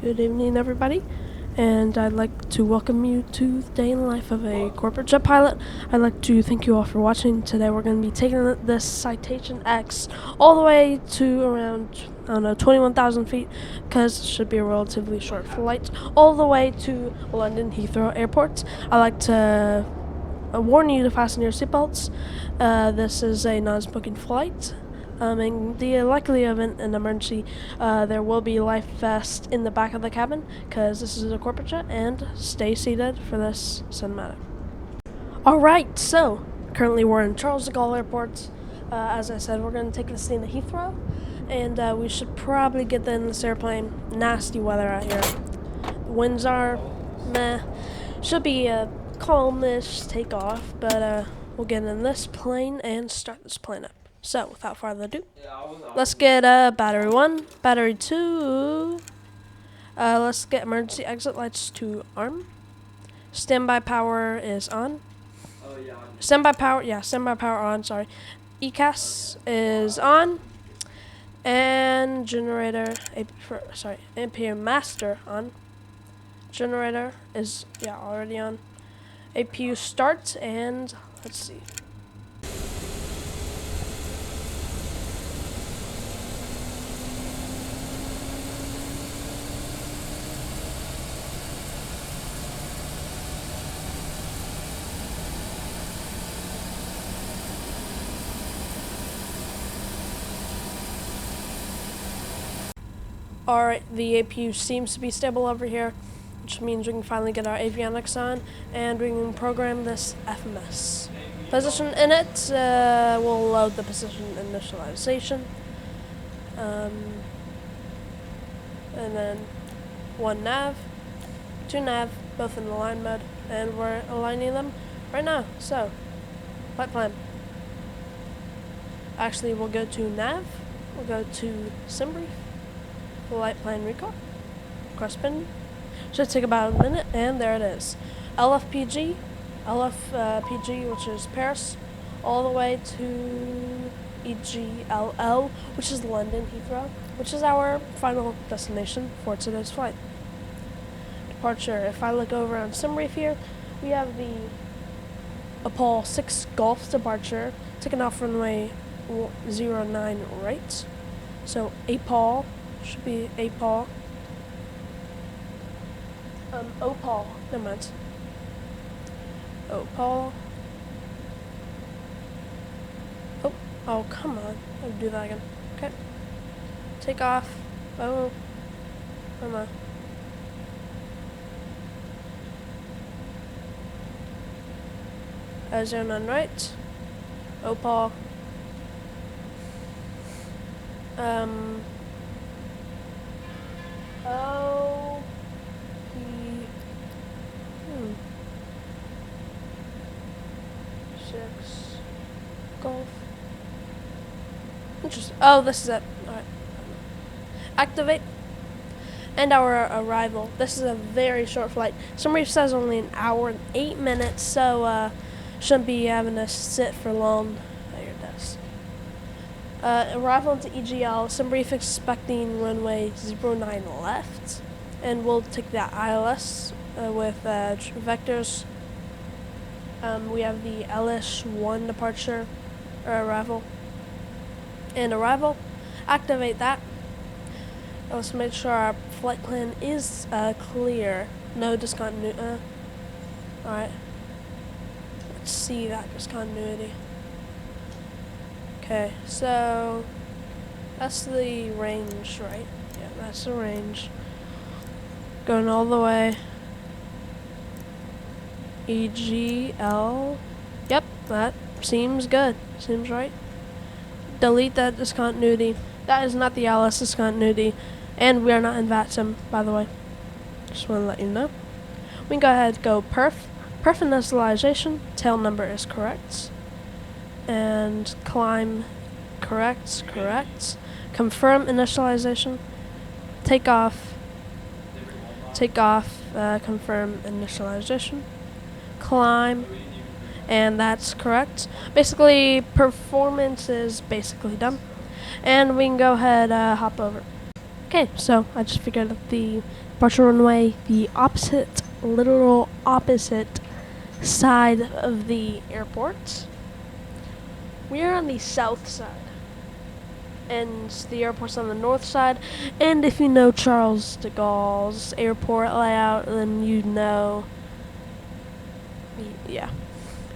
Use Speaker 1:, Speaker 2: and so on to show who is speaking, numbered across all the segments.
Speaker 1: Good evening, everybody, and I'd like to welcome you to the day in the life of a corporate jet pilot. I'd like to thank you all for watching. Today we're going to be taking this Citation X all the way to around, 21,000 feet, because it should be a relatively short flight, all the way to London Heathrow Airport. I'd like to warn you to fasten your seatbelts. This is a non-smoking flight. In the likelihood of an emergency, there will be life vests in the back of the cabin, because this is a corporate jet, and stay seated for this cinematic. Alright, so, currently we're in Charles de Gaulle Airport. As I said, we're going to take this thing to Heathrow, and we should probably get in this airplane. Nasty weather out here. The winds are meh. Should be a calmish takeoff, but we'll get in this plane and start this plane up. So, without further ado, let's get battery 1, battery 2. Let's get emergency exit lights to arm. Standby power is on. Standby power on, sorry. ECAS is on. And generator, APU master on. Generator is, already on. APU start, and let's see. Alright, the APU seems to be stable over here, which means we can finally get our avionics on, and we can program this FMS. Position in it, we'll load the position initialization. And then 1 nav, 2 nav, both in align mode, and we're aligning them right now. So, flight plan. Actually, we'll go to nav, we'll go to SimBrief. Flight plan recall. Corresponding. Should take about a minute, and there it is. LFPG, which is Paris, all the way to EGLL, which is London Heathrow, which is our final destination for today's flight. Departure. If I look over on SimBrief here, we have the Apollo 6 Golf departure, taking off runway 09 right. So APOL. Should be APOL. OPOL. Never mind. OPOL. Oh, come on. I'll do that again. Okay. Take off. Oh. Come on. Zone on right. OPOL. Six Golf. Interesting. Oh, this is it. Alright. Activate. And our arrival. This is a very short flight. SimBrief says only an hour and 8 minutes, so shouldn't be having to sit for long at your desk. Arrival into EGL. SimBrief expecting runway 09 left, and we'll take that ILS with vectors. We have the LS1 departure or arrival. And arrival. Activate that. Let's make sure our flight plan is clear. No discontinuity. Alright. Let's see that discontinuity. Okay, so that's the range, right? Yeah, that's the range. Going all the way. EGL. Yep, that seems good. Seems right. Delete that discontinuity. That is not the LS discontinuity. And we are not in VATSIM, by the way. Just want to let you know. We can go ahead and go perf. Perf initialization. Tail number is correct. And climb correct. Confirm initialization. Take off. Confirm initialization. Climb, and that's correct. Basically, performance is basically done, and we can go ahead hop over. Okay, so I just figured out the departure runway, the literal opposite side of the airport. We are on the south side, and the airport's on the north side. And if you know Charles de Gaulle's airport layout, then you know. Yeah.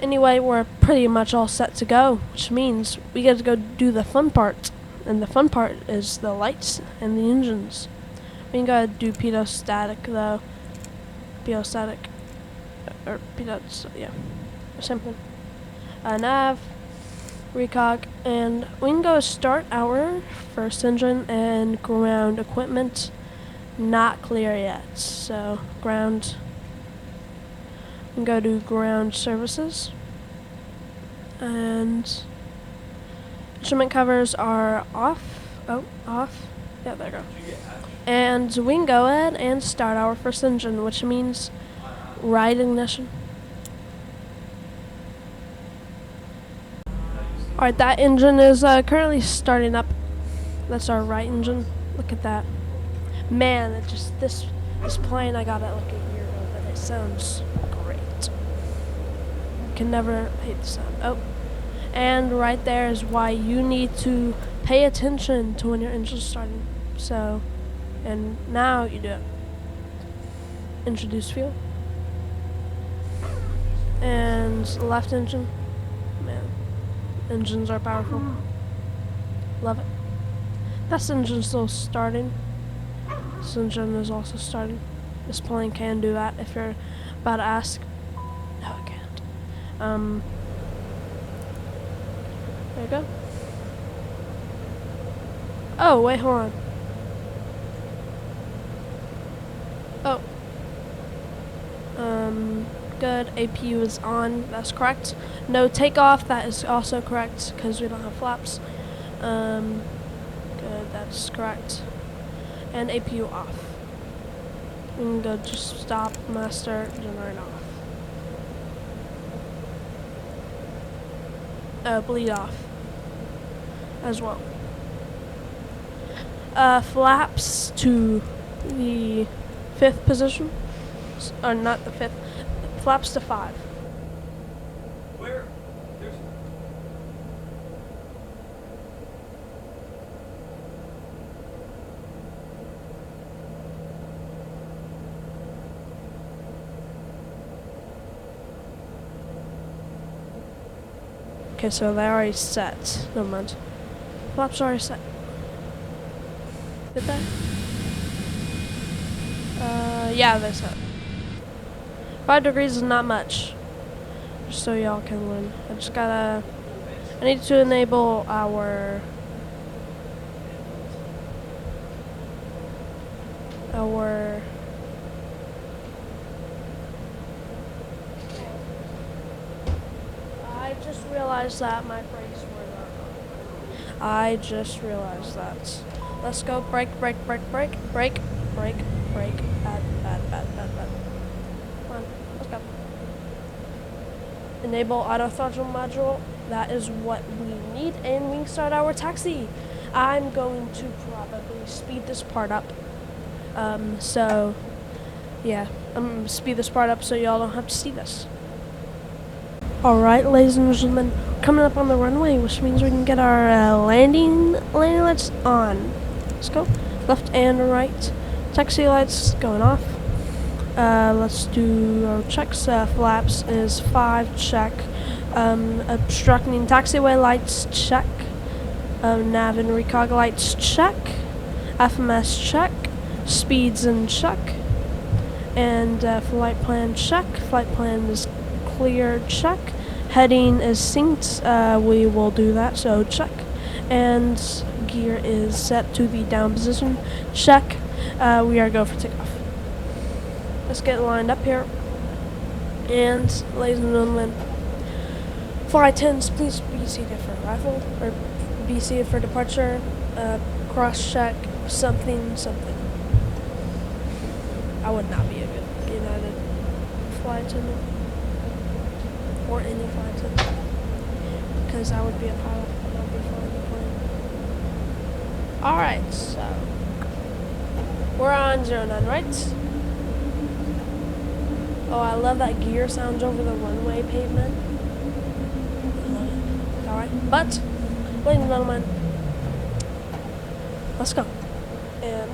Speaker 1: Anyway, we're pretty much all set to go, which means we get to go do the fun part. And the fun part is the lights and the engines. We can go do pitot static though. Pitot static. Or pitot, yeah. Same thing. Nav, recog, and we can go start our first engine and ground equipment. Not clear yet, so ground. We can go to ground services. And instrument covers are off. Oh, off. Yeah, there we go. And we can go ahead and start our first engine, which means right ignition. Alright, that engine is currently starting up. That's our right engine. Look at that. Man, it just this plane, I got it like a year ago, but it sounds great. Can never hate the sound. Oh. And right there is why you need to pay attention to when your engine's starting. So, and now you do it. Introduce fuel. And left engine. Man, engines are powerful. Love it. This engine's still starting. This engine is also starting. This plane can do that if you're about to ask. No, it can't. There you go. Oh, wait, hold on. Oh. Good. APU is on. That's correct. No takeoff. That is also correct because we don't have flaps. Good. That's correct. And APU off. We can go just stop, master, generate off. Bleed off as well. Flaps to the 5th position, or not the 5th, flaps to 5.
Speaker 2: Where?
Speaker 1: Okay, so they're already set. Never mind. Flaps are already set. Did they? Yeah, they're set. 5 degrees is not much. Just so y'all can learn. I need to enable our I just realized that my brakes were not on. I just realized that. Let's go. Brake. Bad. Come on, let's go. Enable auto throttle module. That is what we need, and we can start our taxi. I'm going to probably speed this part up. So, yeah, I'm going to speed this part up so y'all don't have to see this. Alright, ladies and gentlemen, coming up on the runway, which means we can get our landing lights on. Let's go. Left and right. Taxi lights going off. Let's do our checks. Flaps is 5, check. Obstructing taxiway lights, check. Nav and recog lights, check. FMS, check. Speeds and check. And flight plan, check. Flight plan is clear, check. Heading is synced, we will do that, so check. And gear is set to the down position, check. We are go for takeoff. Let's get lined up here. And ladies and gentlemen, flight attendants, please be seated for arrival, or be seated for departure. Cross check, something. I would not be a good United flight attendant. Or any flight attendant. Because I would be a pilot and I'd be flying the plane. Alright, so We're on 09, right? Oh, I love that gear sounds over the runway pavement. Alright, but, ladies and gentlemen, let's go. And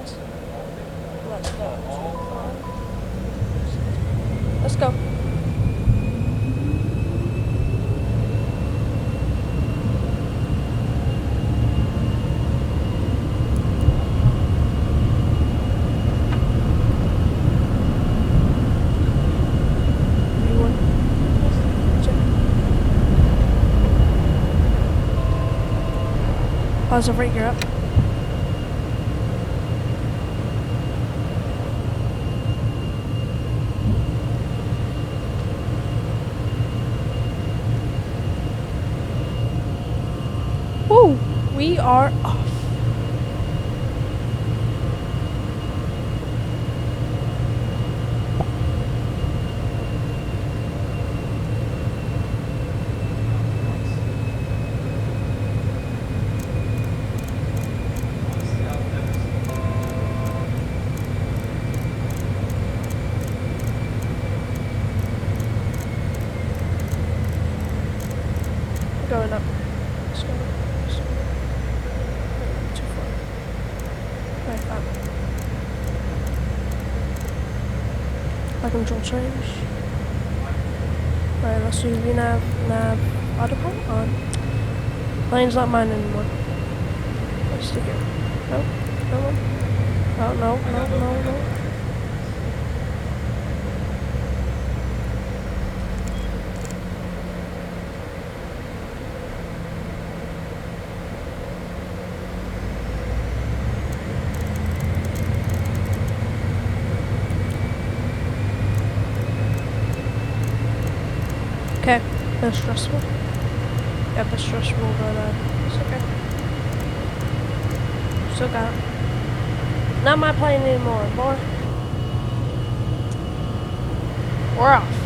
Speaker 1: let's go. Let's go. Pause over, gear up. Woo! We are off. Going up. Let's go. Let's go. Too far. Right, up. My control change. Alright, let's do nav autopilot on. Plane's not mine anymore. Let's stick it. No, no. Okay, that's stressful. Yeah, that's stressful, but it's okay. Still got it. Not my plane anymore, boy. We're off.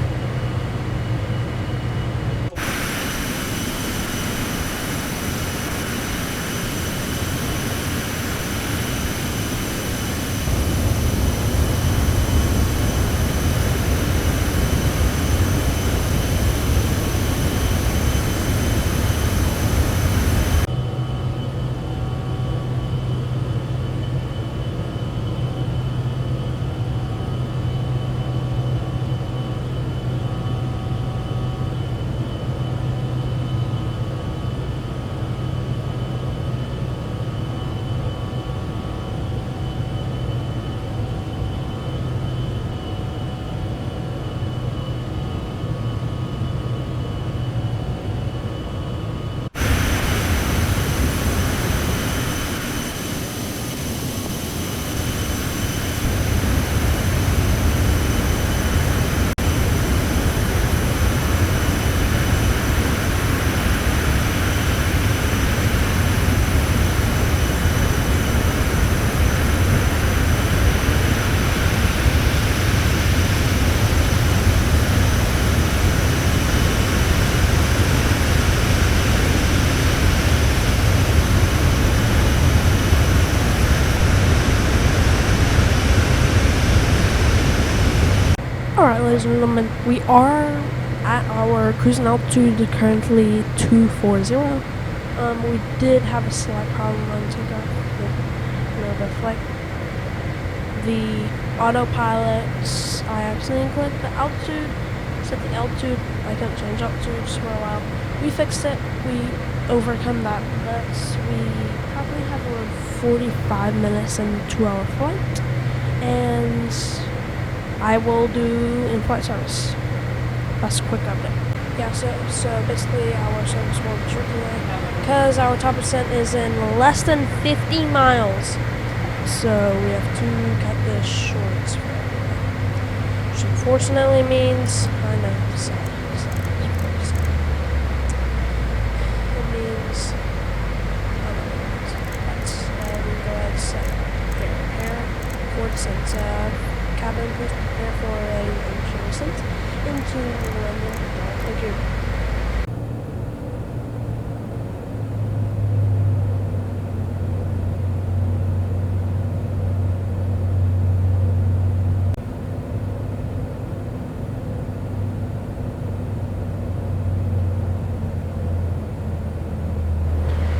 Speaker 1: Alright, ladies and gentlemen, we are at our cruising altitude, currently 240. We did have a slight problem on takeoff with the flight. The autopilot, I accidentally clicked the altitude, set the altitude, I couldn't change altitudes for a while. We fixed it, we overcome that, but we probably have around 45 minutes and 2-hour flight, and I will do in-flight service. That's a quick update. Yeah, so basically our service will be short today because our top percent is in less than 50 miles. So we have to cut this short. Which unfortunately means, I know, it means, but we go ahead and set prepare for descent. Cabin, please prepare for a initial descent into landing. Thank you.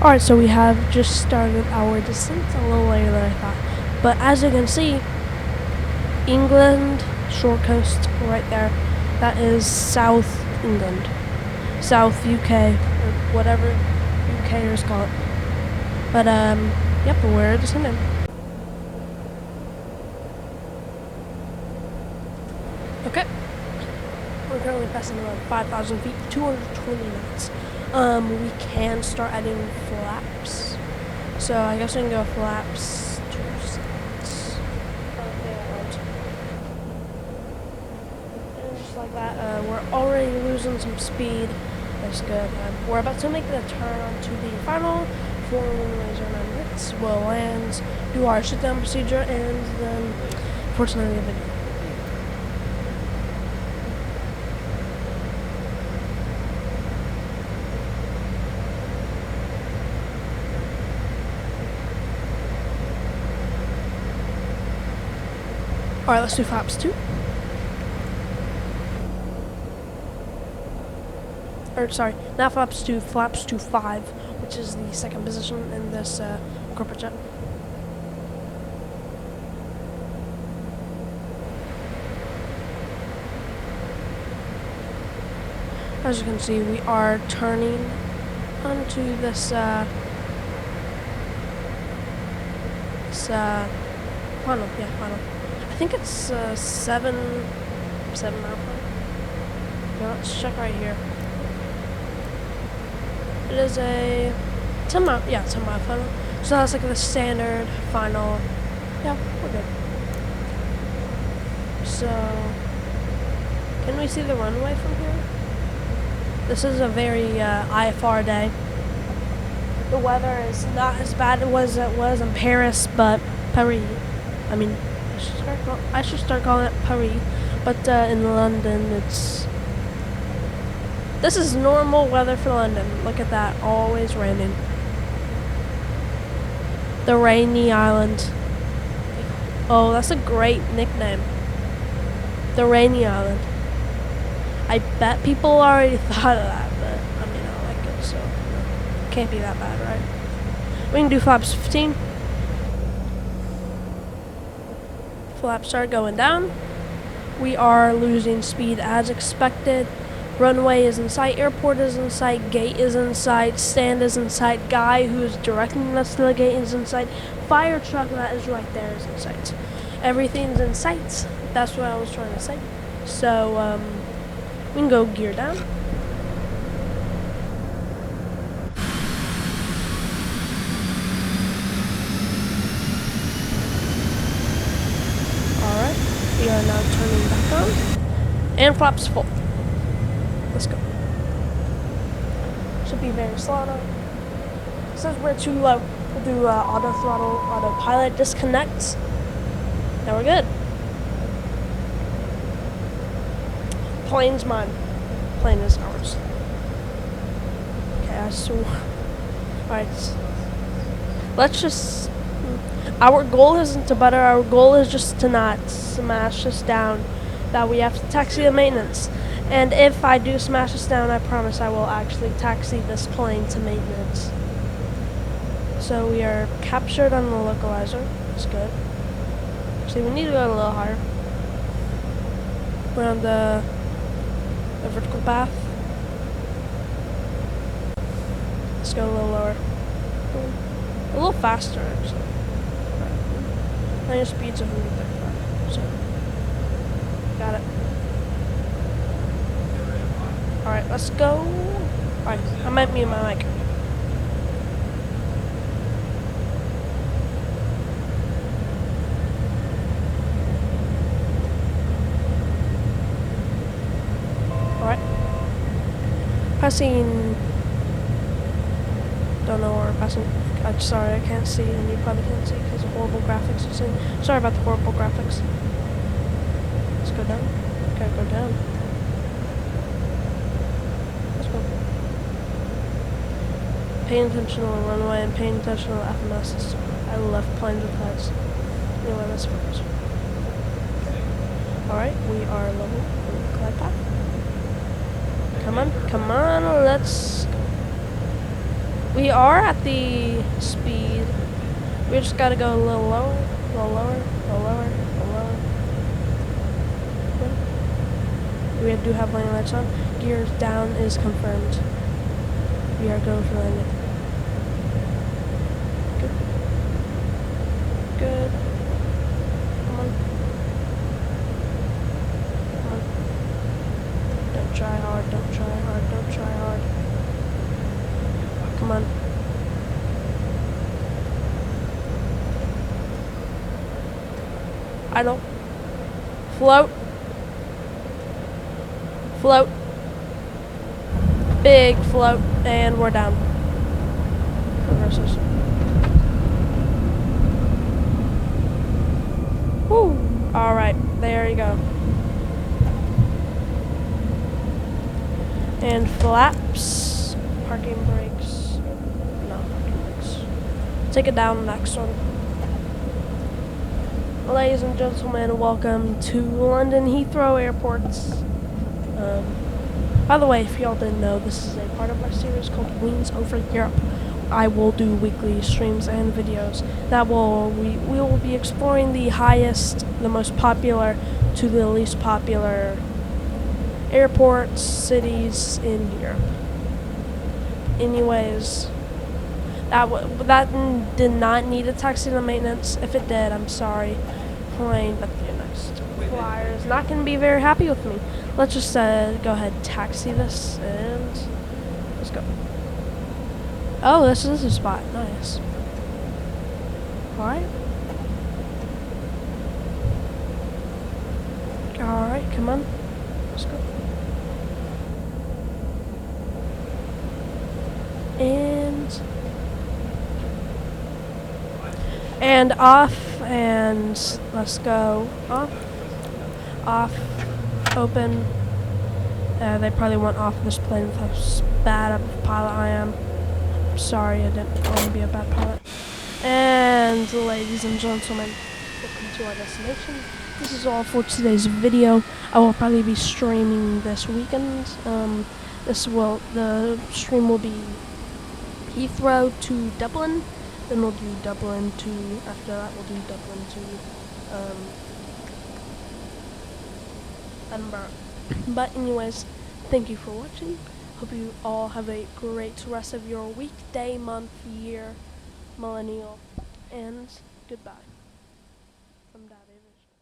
Speaker 1: Alright, so we have just started our descent a little later than I thought. But as you can see, England, shore coast right there, that is South England. South UK, or whatever UKers call it. But, yep, we're descending. Okay. We're currently passing around 5,000 feet, 220 knots. We can start adding flaps. So I guess we can go flaps 2 seconds. And just like that, we're already losing some speed. That's good. We're about to make the turn onto the final 4-wing laser 9 hits. We'll land, do our sit-down procedure, and then, fortunately, the video. Alright, let's do flaps 2. Or, sorry, not flaps 2, flaps 5, which is the second position in this corporate jet. As you can see, we are turning onto this, final, final. I think it's 7 mile final. Yeah, let's check right here. It is a 10 mile, 10 mile final. So that's like the standard final. Yeah, we're good. So, can we see the runway from here? This is a very IFR day. The weather is not as bad as it was in Paris, but Paris. I mean, I should start calling it Paris, but in London this is normal weather for London. Look at that, always raining. The Rainy Island. Oh, that's a great nickname. The Rainy Island. I bet people already thought of that, but I mean, I like it, so can't be that bad, right? We can do flaps 15. Flaps start going down. We are losing speed as expected. Runway is in sight, airport is in sight, gate is in sight, stand is in sight, guy who is directing us to the gate is in sight, fire truck that is right there is in sight. Everything's in sight. That's what I was trying to say. So, we can go gear down. Alright, we are now turning back on. And flaps full. Let's go. Should be very slow now. Since we're too low, we'll do auto throttle, autopilot disconnects. Now we're good. Plane's mine. Plane is ours. Okay, so alright. Let's just our goal isn't to butter, our goal is just to not smash us down. That we have to taxi the maintenance. And if I do smash this down, I promise I will actually taxi this plane to maintenance. So we are captured on the localizer. That's good. Actually, we need to go a little higher. We're on the vertical path. Let's go a little lower. A little faster, actually. Right. Speeds of 135. So, got it. Alright, let's go. Alright, I might mute my mic. Alright. Passing. Don't know where we're passing. I'm sorry, I can't see, and you probably can't see because of horrible graphics you're seeing. Sorry about the horrible graphics. Let's go down. Gotta go down. Paying attention to the runway and paying attention to the FMS. I love planes with heads. Anyway, let's focus. Alright, we are level in the glide path. Come on, let's go. We are at the speed. We just gotta go a little lower, a little lower, a little lower, a little lower. We do have landing lights on. Gears down is confirmed. We are going for landing. Good. Good. Come on. Come on. Don't try hard, don't try hard, don't try hard. Come on. Idle. Float. Float. Big float. And we're down. Reverses. Woo. Alright, there you go. And flaps. Parking brakes. No, parking brakes. Take it down, next one. Ladies and gentlemen, welcome to London Heathrow Airports. By the way, if y'all didn't know, this is a part of our series called Wings Over Europe. I will do weekly streams and videos that we will be exploring the highest, the most popular to the least popular airports, cities in Europe. Anyways, that did not need a taxi to maintenance. If it did, I'm sorry. Plane, but your next flyer is not going to be very happy with me. Let's just go ahead and taxi this, and let's go. Oh, this is a spot. Nice. Alright. Alright, come on. Let's go. And off, and let's go. Off, open. They probably want off this plane with how bad of a pilot I am. I'm sorry, I didn't want to be a bad pilot. And ladies and gentlemen, welcome to our destination. This is all for today's video. I will probably be streaming this weekend. The stream will be Heathrow to Dublin. Then we'll do Dublin to, after that we'll do Dublin to Edinburgh. But anyways, thank you for watching. Hope you all have a great rest of your week, day, month, year, millennial, and goodbye from Dad Aviation.